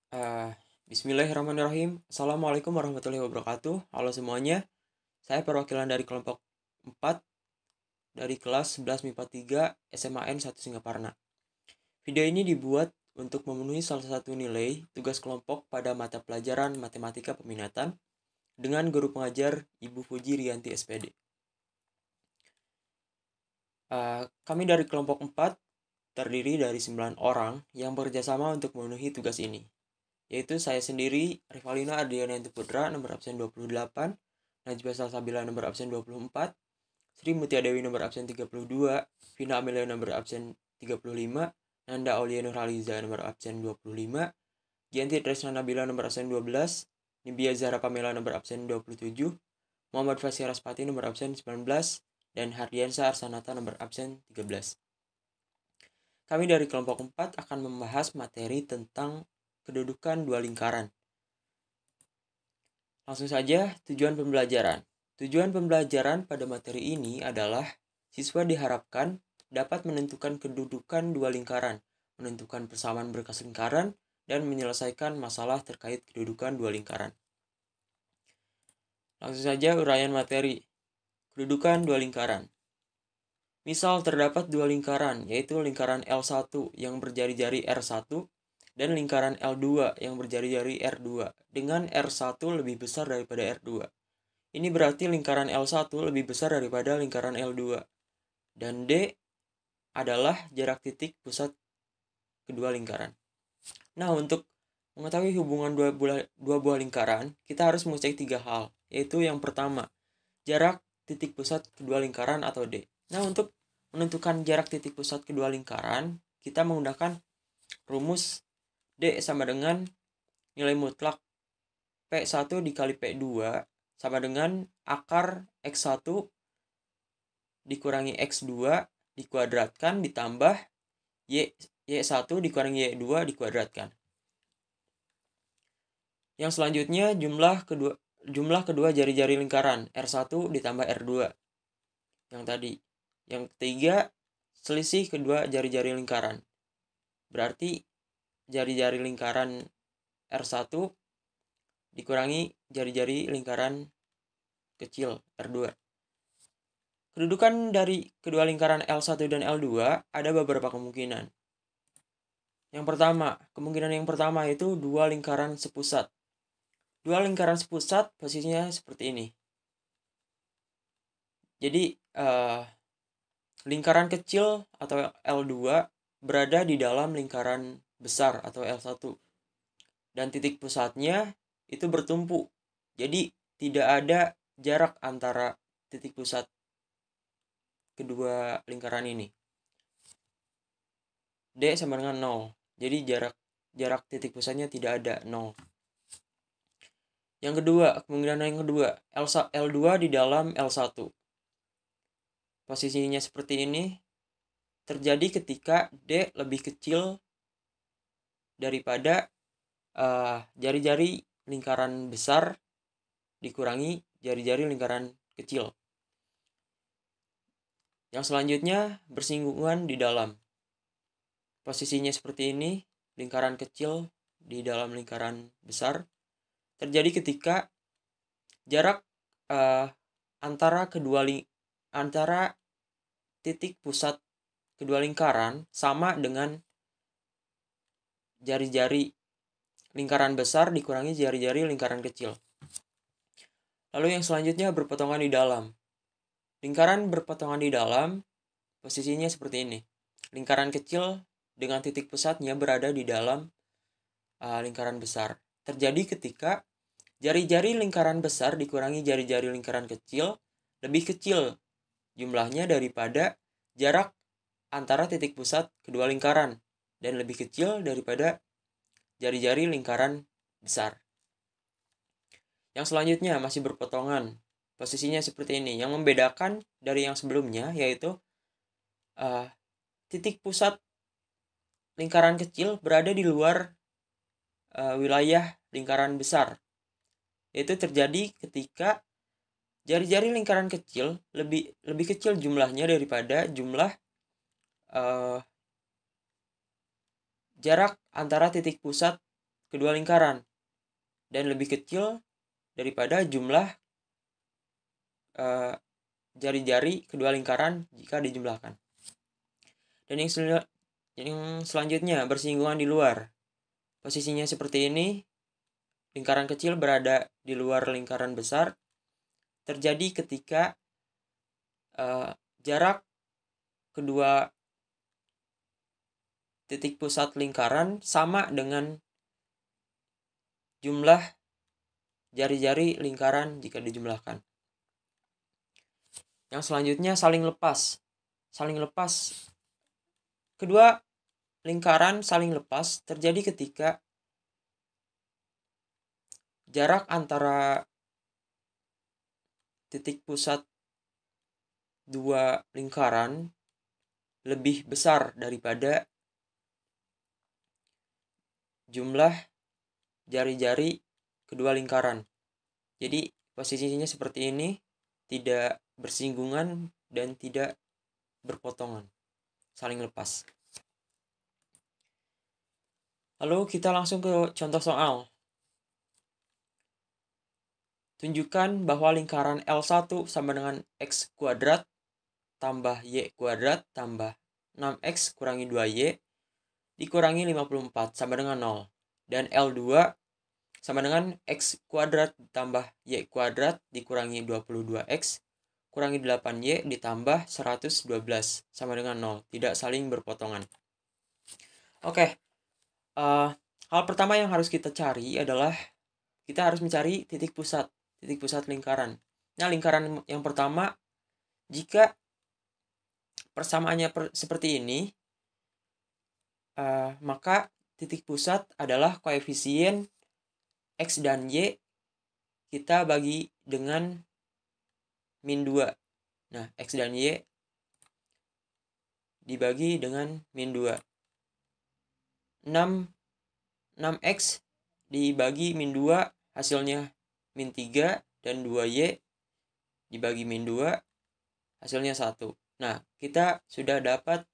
Eh, Bismillahirrahmanirrahim. Assalamualaikum warahmatullahi wabarakatuh. Halo semuanya. Saya perwakilan dari kelompok 4 dari kelas 11 MIPA 3 SMAN 1 Singaparna. Video ini dibuat untuk memenuhi salah satu nilai tugas kelompok pada mata pelajaran Matematika Peminatan dengan guru pengajar Ibu Puji Rianti SPD. Kami dari kelompok 4 terdiri dari 9 orang yang bekerjasama untuk memenuhi tugas ini, yaitu saya sendiri, Rivalina Adriana Putra, nomor absen 28, Najwa Salsabila, nomor absen 24, Sri Mutia Dewi, nomor absen 32, Vina Amelia, nomor absen 35, Nanda Aulia Nurhaliza, nomor absen 25, Gianti Tresna Nabila, nomor absen 12, Nibia Zahra Pamela, nomor absen 27, Muhammad Fasih Raspati, nomor absen 19, dan Hardiansa Arsanata, nomor absen 13. Kami dari kelompok 4 akan membahas materi tentang kedudukan dua lingkaran. Langsung saja, tujuan pembelajaran. Tujuan pembelajaran pada materi ini adalah siswa diharapkan dapat menentukan kedudukan dua lingkaran, menentukan persamaan berkas lingkaran, dan menyelesaikan masalah terkait kedudukan dua lingkaran. Langsung saja uraian materi. Kedudukan dua lingkaran. Misal terdapat dua lingkaran, yaitu lingkaran L1 yang berjari-jari R1 dan lingkaran L2 yang berjari-jari R2 dengan R1 lebih besar daripada R2. Ini berarti lingkaran L1 lebih besar daripada lingkaran L2. Dan D adalah jarak titik pusat kedua lingkaran. Nah, untuk mengetahui hubungan dua buah lingkaran, kita harus mengecek tiga hal, yaitu yang pertama, jarak titik pusat kedua lingkaran atau D. Nah, untuk menentukan jarak titik pusat kedua lingkaran, kita menggunakan rumus D sama dengan nilai mutlak P1 dikali P2 sama dengan akar X1 dikurangi X2 dikuadratkan ditambah Y1 dikurangi Y2 dikuadratkan. Yang selanjutnya jumlah kedua jari-jari lingkaran R1 ditambah R2 yang tadi. Yang ketiga, selisih kedua jari-jari lingkaran. Berarti jari-jari lingkaran R1 dikurangi jari-jari lingkaran kecil R2. Kedudukan dari kedua lingkaran L1 dan L2 ada beberapa kemungkinan. Kemungkinan yang pertama itu dua lingkaran sepusat. Dua lingkaran sepusat posisinya seperti ini. Jadi lingkaran kecil atau L2 berada di dalam lingkaran besar atau L1. Dan titik pusatnya itu bertumpu. Jadi tidak ada jarak antara titik pusat kedua lingkaran ini. D sama dengan 0. Jadi jarak titik pusatnya tidak ada, 0. Kemungkinan yang kedua, L2 di dalam L1. Posisinya seperti ini terjadi ketika D lebih kecil daripada jari-jari lingkaran besar dikurangi jari-jari lingkaran kecil. Yang selanjutnya bersinggungan di dalam. Posisinya seperti ini, lingkaran kecil di dalam lingkaran besar terjadi ketika jarak antara titik pusat kedua lingkaran sama dengan jari-jari lingkaran besar dikurangi jari-jari lingkaran kecil. Lalu yang selanjutnya berpotongan di dalam. Lingkaran berpotongan di dalam posisinya seperti ini. Lingkaran kecil dengan titik pusatnya berada di dalam lingkaran besar. Terjadi ketika jari-jari lingkaran besar dikurangi jari-jari lingkaran kecil lebih kecil jumlahnya daripada jarak antara titik pusat kedua lingkaran dan lebih kecil daripada jari-jari lingkaran besar. Yang selanjutnya masih berpotongan. Posisinya seperti ini. Yang membedakan dari yang sebelumnya yaitu titik pusat lingkaran kecil berada di luar wilayah lingkaran besar. Itu terjadi ketika jari-jari lingkaran kecil lebih kecil jumlahnya daripada jumlah jarak antara titik pusat kedua lingkaran dan lebih kecil daripada jumlah jari-jari kedua lingkaran jika dijumlahkan. Dan yang selanjutnya, bersinggungan di luar. Posisinya seperti ini, lingkaran kecil berada di luar lingkaran besar, terjadi ketika jarak kedua titik pusat lingkaran sama dengan jumlah jari-jari lingkaran jika dijumlahkan. Yang selanjutnya, saling lepas. Saling lepas. Kedua lingkaran saling lepas terjadi ketika jarak antara titik pusat dua lingkaran lebih besar daripada jumlah jari-jari kedua lingkaran. Jadi posisinya seperti ini, tidak bersinggungan dan tidak berpotongan, saling lepas. Lalu kita langsung ke contoh soal. Tunjukkan bahwa lingkaran L1 sama dengan X kuadrat tambah Y kuadrat tambah 6X kurangi 2Y dikurangi 54 sama dengan 0. Dan L2 sama dengan X kuadrat ditambah Y kuadrat dikurangi 22X kurangi 8Y ditambah 112 sama dengan 0. Tidak saling berpotongan. Oke. Hal pertama yang harus kita cari adalah kita harus mencari titik pusat lingkaran. Nah, lingkaran yang pertama, jika persamaannya seperti ini, maka titik pusat adalah koefisien X dan Y kita bagi dengan min 2. Nah, X dan Y dibagi dengan min 2. 6X dibagi min 2 hasilnya min 3 dan 2Y dibagi min 2 hasilnya 1. Nah, kita sudah dapat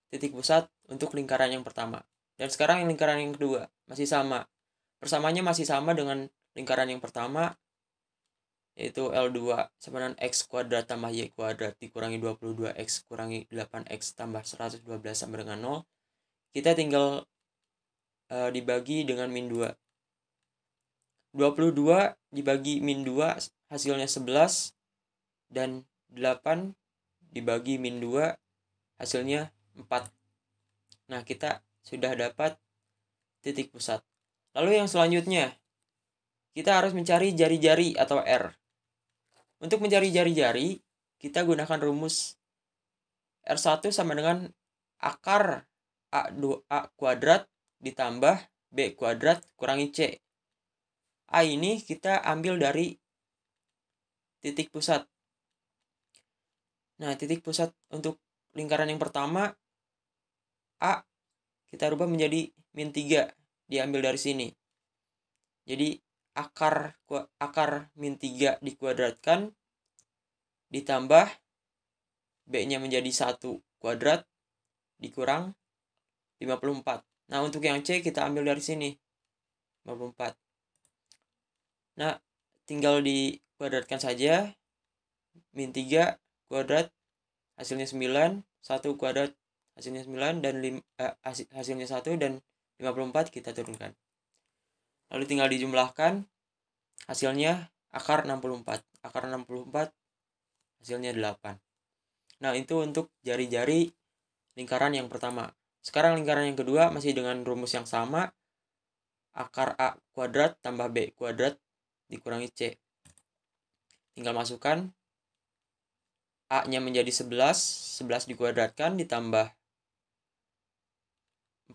titik pusat untuk lingkaran yang pertama. Dan sekarang yang lingkaran yang kedua masih sama. Persamaannya masih sama dengan lingkaran yang pertama, yaitu L2 sama dengan X kuadrat tambah Y kuadrat dikurangi 22X kurangi 8X tambah 112 sama dengan 0. Kita tinggal dibagi dengan min 2. 22 dibagi min 2 hasilnya 11 dan 8 dibagi min 2 hasilnya 4. Nah, kita sudah dapat titik pusat. Lalu yang selanjutnya, kita harus mencari jari-jari atau R. Untuk mencari jari-jari, kita gunakan rumus R1 sama dengan akar A kuadrat ditambah B kuadrat kurangi C. A ini kita ambil dari titik pusat. Nah, titik pusat untuk lingkaran yang pertama, A kita rubah menjadi min 3, diambil dari sini. Jadi akar min 3 dikuadratkan ditambah B-nya menjadi 1 kuadrat dikurang 54. Nah, untuk yang C kita ambil dari sini 54. Nah, tinggal dikuadratkan saja. Min 3 kuadrat hasilnya 9, 1 kuadrat hasilnya 9 dan hasilnya 1 dan 54 kita turunkan. Lalu tinggal dijumlahkan, hasilnya akar 64. Akar 64 hasilnya 8. Nah, itu untuk jari-jari lingkaran yang pertama. Sekarang lingkaran yang kedua masih dengan rumus yang sama. Akar A kuadrat tambah B kuadrat dikurangi C. Tinggal masukkan. A-nya menjadi 11. 11 dikuadratkan ditambah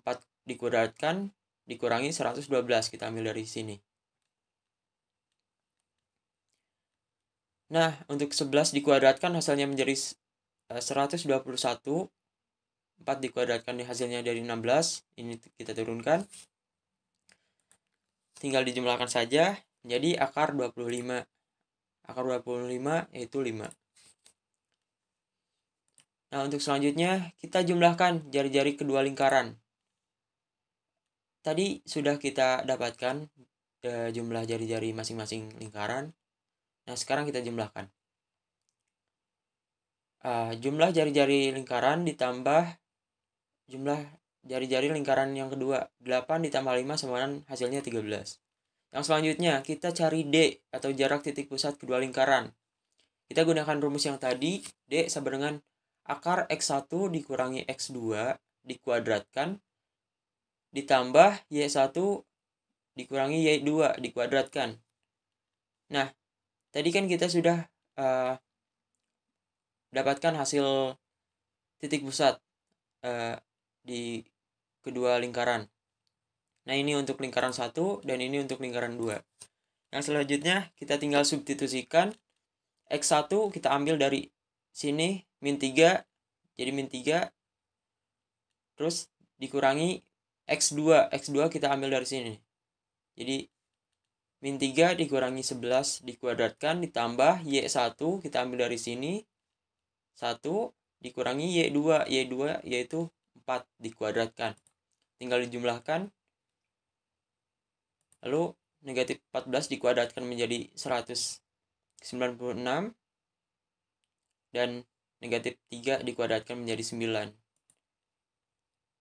4 dikuadratkan dikurangi 112. Kita ambil dari sini. Nah, untuk 11 dikuadratkan hasilnya menjadi 121. 4 dikuadratkan hasilnya dari 16. Ini kita turunkan. Tinggal dijumlahkan saja. Jadi akar 25. Akar 25 yaitu 5. Nah, untuk selanjutnya kita jumlahkan jari-jari kedua lingkaran. tadi sudah kita dapatkan jumlah jari-jari masing-masing lingkaran. Nah, sekarang kita jumlahkan. Jumlah jari-jari lingkaran ditambah jumlah jari-jari lingkaran yang kedua. 8 ditambah 5 sama dengan hasilnya 13. Yang selanjutnya, kita cari D atau jarak titik pusat kedua lingkaran. Kita gunakan rumus yang tadi, D sama dengan akar X1 dikurangi X2 dikuadratkan ditambah Y1 dikurangi Y2 dikuadratkan. Nah, tadi kan kita sudah dapatkan hasil titik pusat di kedua lingkaran. Nah, ini untuk lingkaran 1 dan ini untuk lingkaran 2. Yang selanjutnya kita tinggal substitusikan. X1 kita ambil dari sini min 3, jadi min 3. Terus dikurangi X2. X2 kita ambil dari sini. Jadi min 3 dikurangi 11 dikuadratkan ditambah Y1 kita ambil dari sini. 1 dikurangi Y2. Y2 yaitu 4 dikuadratkan. Tinggal dijumlahkan. Lalu negatif 14 dikuadratkan menjadi 196. Dan negatif 3 dikuadratkan menjadi 9.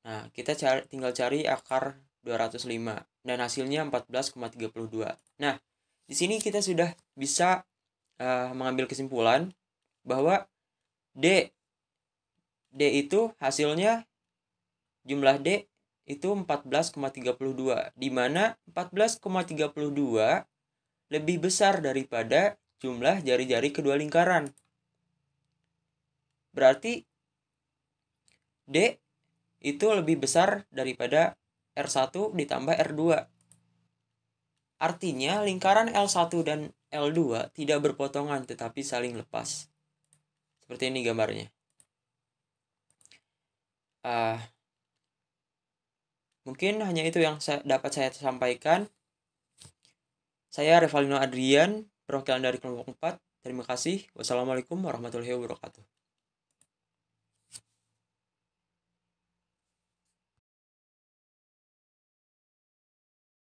Nah, kita tinggal cari akar 205. Dan hasilnya 14,32. Nah, di sini kita sudah bisa mengambil kesimpulan bahwa D itu hasilnya jumlah D itu 14,32. Di mana 14,32 lebih besar daripada jumlah jari-jari kedua lingkaran. Berarti D itu lebih besar daripada R1 ditambah R2. Artinya lingkaran L1 dan L2 tidak berpotongan tetapi saling lepas. Seperti ini gambarnya. Mungkin hanya itu yang dapat saya sampaikan. Saya Revalino Adrian, perwakilan dari kelompok 4. Terima kasih. Wassalamualaikum warahmatullahi wabarakatuh.